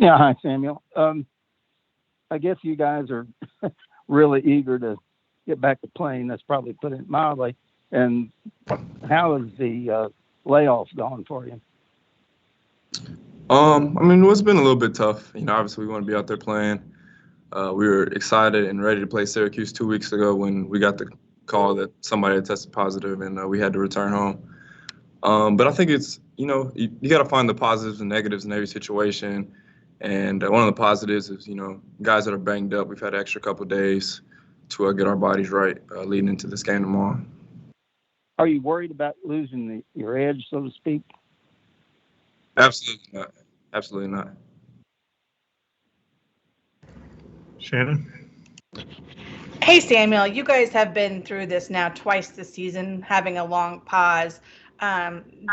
Yeah, hi, Samuel. I guess you guys are really eager to get back to playing. That's probably putting it mildly. And how is the layoff going for you? It's been a little bit tough. Obviously we want to be out there playing. We were excited and ready to play Syracuse 2 weeks ago when we got the call that somebody had tested positive and we had to return home. But I think it's, you got to find the positives and negatives in every situation. And one of the positives is, guys that are banged up, we've had an extra couple days to get our bodies right leading into this game tomorrow. Are you worried about losing your edge, so to speak? Absolutely not. Absolutely not. Shannon? Hey, Samuel, you guys have been through this now twice this season, having a long pause.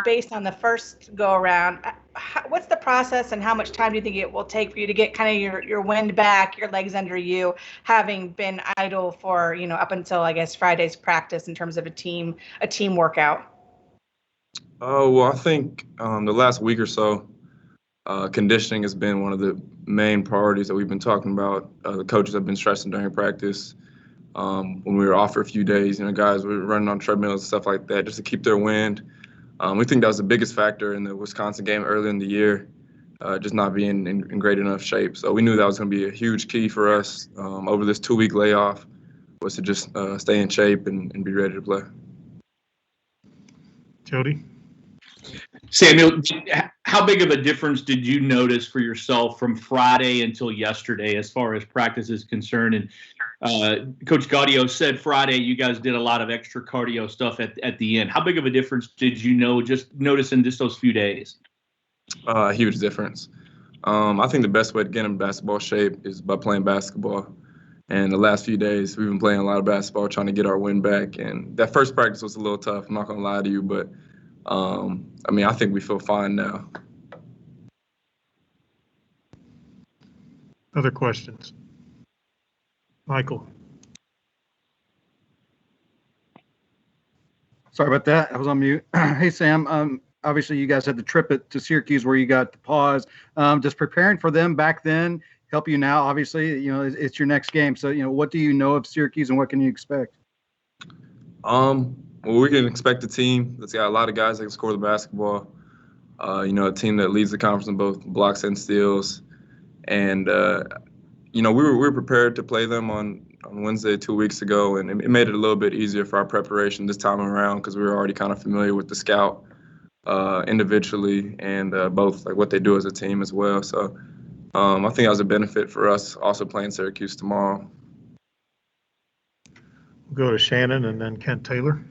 Based on the first go around, what's the process and how much time do you think it will take for you to get kind of your wind back, your legs under you, having been idle for, up until, I guess, Friday's practice in terms of a team workout? Well, I think the last week or so, conditioning has been one of the main priorities that we've been talking about. The coaches have been stressing during practice. When we were off for a few days, guys were running on treadmills and stuff like that just to keep their wind. We think that was the biggest factor in the Wisconsin game earlier in the year, just not being in great enough shape. So we knew that was going to be a huge key for us over this 2-week layoff, was to just stay in shape and be ready to play. Jody? Samuel, how big of a difference did you notice for yourself from Friday until yesterday as far as practice is concerned? And Coach Gaudio said Friday you guys did a lot of extra cardio stuff at the end. How big of a difference did you notice in just those few days? A huge difference. I think the best way to get in basketball shape is by playing basketball. And the last few days, we've been playing a lot of basketball, trying to get our wind back. And that first practice was a little tough, I'm not going to lie to you, but I think we feel fine now. Other questions? Michael. Sorry about that. I was on mute. Hey, Sam. Obviously, you guys had the trip to Syracuse where you got the pause. Just preparing for them back then help you now? Obviously, it's your next game. So, what do you know of Syracuse and what can you expect? Well, we can expect a team that's got a lot of guys that can score the basketball. A team that leads the conference in both blocks and steals. And, we were prepared to play them on Wednesday 2 weeks ago, and it made it a little bit easier for our preparation this time around because we were already kind of familiar with the scout individually and both like what they do as a team as well. So I think that was a benefit for us also playing Syracuse tomorrow. We'll go to Shannon and then Kent Taylor.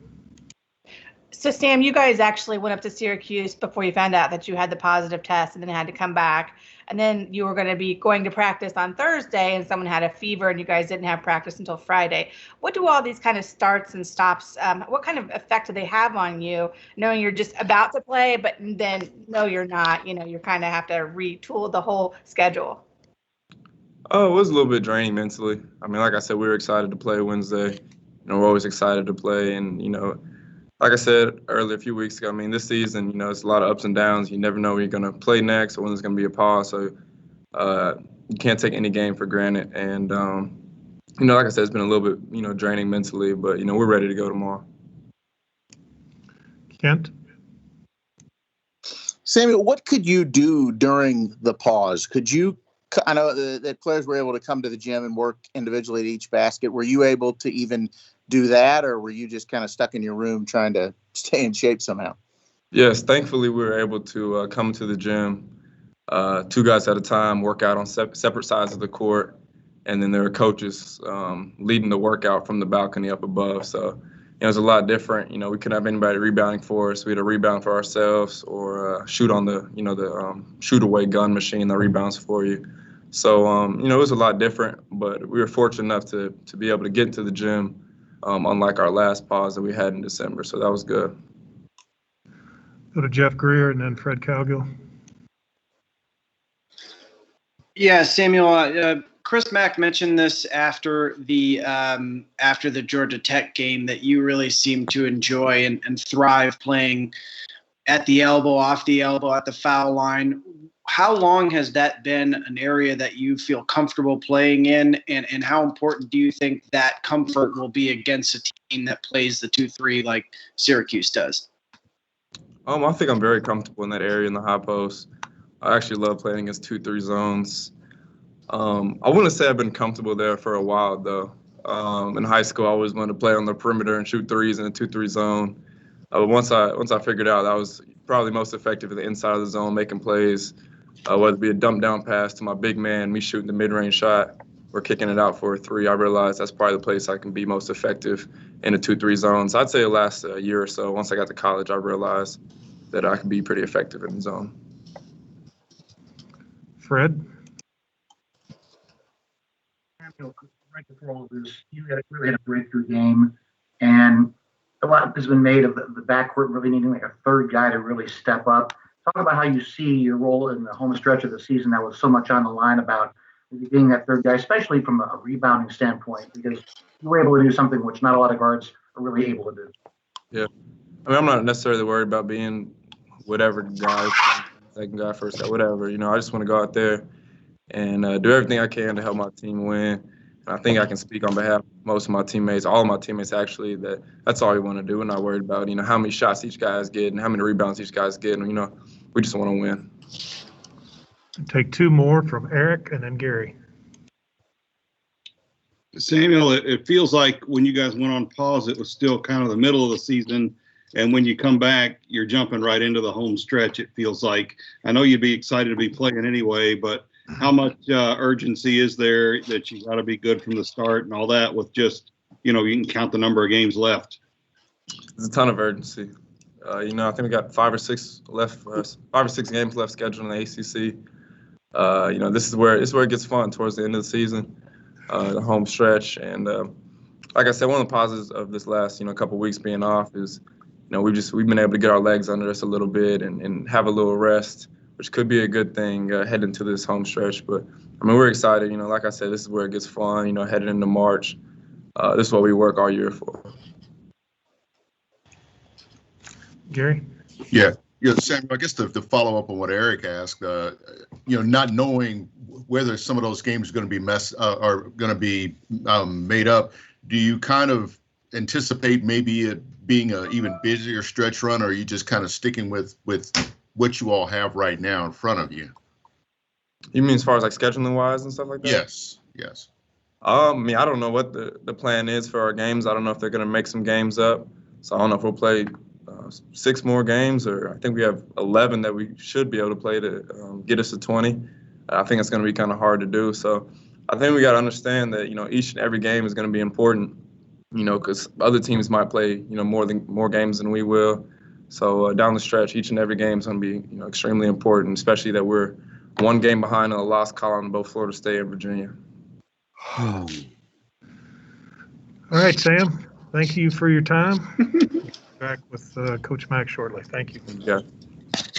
So, Sam, you guys actually went up to Syracuse before you found out that you had the positive test and then had to come back. And then you were going to be going to practice on Thursday and someone had a fever and you guys didn't have practice until Friday. What do all these kind of starts and stops, what kind of effect do they have on you, knowing you're just about to play, but then no, you're not, you kind of have to retool the whole schedule? Oh, it was a little bit draining mentally. Like I said, we were excited to play Wednesday. We're always excited to play. And, like I said earlier a few weeks ago, this season, it's a lot of ups and downs. You never know when you're going to play next or when there's going to be a pause. So you can't take any game for granted. And, like I said, it's been a little bit, draining mentally. But, we're ready to go tomorrow. Kent? Samuel, what could you do during the pause? I know that players were able to come to the gym and work individually at each basket. Were you able to even do that, or were you just kind of stuck in your room trying to stay in shape somehow? Yes, thankfully we were able to come to the gym, 2 guys at a time, work out on separate sides of the court, and then there were coaches leading the workout from the balcony up above. So it was a lot different. We couldn't have anybody rebounding for us. We had to rebound for ourselves or shoot on the shoot away gun machine that rebounds for you. So it was a lot different, but we were fortunate enough to be able to get into the gym. Unlike our last pause that we had in December. So that was good. Go to Jeff Greer and then Fred Cowgill. Yeah, Samuel, Chris Mack mentioned this after the Georgia Tech game that you really seemed to enjoy and thrive playing at the elbow, off the elbow, at the foul line. how long has that been an area that you feel comfortable playing in, and how important do you think that comfort will be against a team that plays the 2-3 like Syracuse does? I think I'm very comfortable in that area in the high post. I actually love playing against 2-3 zones. I wouldn't say I've been comfortable there for a while though. In high school, I always wanted to play on the perimeter and shoot threes in the 2-3 zone. But once I figured out that I was probably most effective at the inside of the zone, making plays, whether it be a dump down pass to my big man, me shooting the mid-range shot, or kicking it out for a three, I realized that's probably the place I can be most effective in the 2-3 zones. I'd say the last year or so, once I got to college, I realized that I could be pretty effective in the zone. Fred? Right before all this, you really had a breakthrough game, and a lot has been made of the backcourt really needing like a third guy to really step up. Talk about how you see your role in the home stretch of the season that was so much on the line about being that third guy, especially from a rebounding standpoint, because you were able to do something which not a lot of guards are really able to do. Yeah. I mean, I'm not necessarily worried about being whatever guy, second guy, first guy, whatever. You know, I just want to go out there and do everything I can to help my team win. And I think I can speak on behalf of most of my teammates, all of my teammates actually, that's all we want to do. We're not worried about, you know, how many shots each guy's getting, how many rebounds each guy's getting. You know, we just want to win. Take two more from Eric and then Gary. Samuel, it feels like when you guys went on pause, it was still kind of the middle of the season. And when you come back, you're jumping right into the home stretch, it feels like. I know you'd be excited to be playing anyway, but how much urgency is there that you got to be good from the start and all that with just, you know, you can count the number of games left? There's a ton of urgency. You know, I think we got 5 or 6 games left scheduled in the ACC. You know, this is where it gets fun towards the end of the season, the home stretch. And like I said, one of the positives of this last, you know, couple of weeks being off is, you know, we've been able to get our legs under us a little bit and have a little rest, which could be a good thing heading into this home stretch. But I mean, we're excited. You know, like I said, this is where it gets fun. You know, heading into March, this is what we work all year for. Gary? Yeah, Samuel, I guess to follow up on what Eric asked, you know, not knowing whether some of those games are going to be are going to be made up, do you kind of anticipate maybe it being an even busier stretch run, or are you just kind of sticking with what you all have right now in front of you? You mean as far as like scheduling wise and stuff like that? Yes. I mean, I don't know what the plan is for our games. I don't know if they're going to make some games up. So I don't know if we'll play 6 more games, or I think we have 11 that we should be able to play to get us to 20. I think it's going to be kind of hard to do. So I think we got to understand that, you know, each and every game is going to be important, you know, because other teams might play, you know, more games than we will. So down the stretch, each and every game is going to be, you know, extremely important, especially that we're 1 game behind on the loss column in both Florida State and Virginia. All right, Sam. Thank you for your time. Back with Coach Mack shortly. Thank you. Yeah.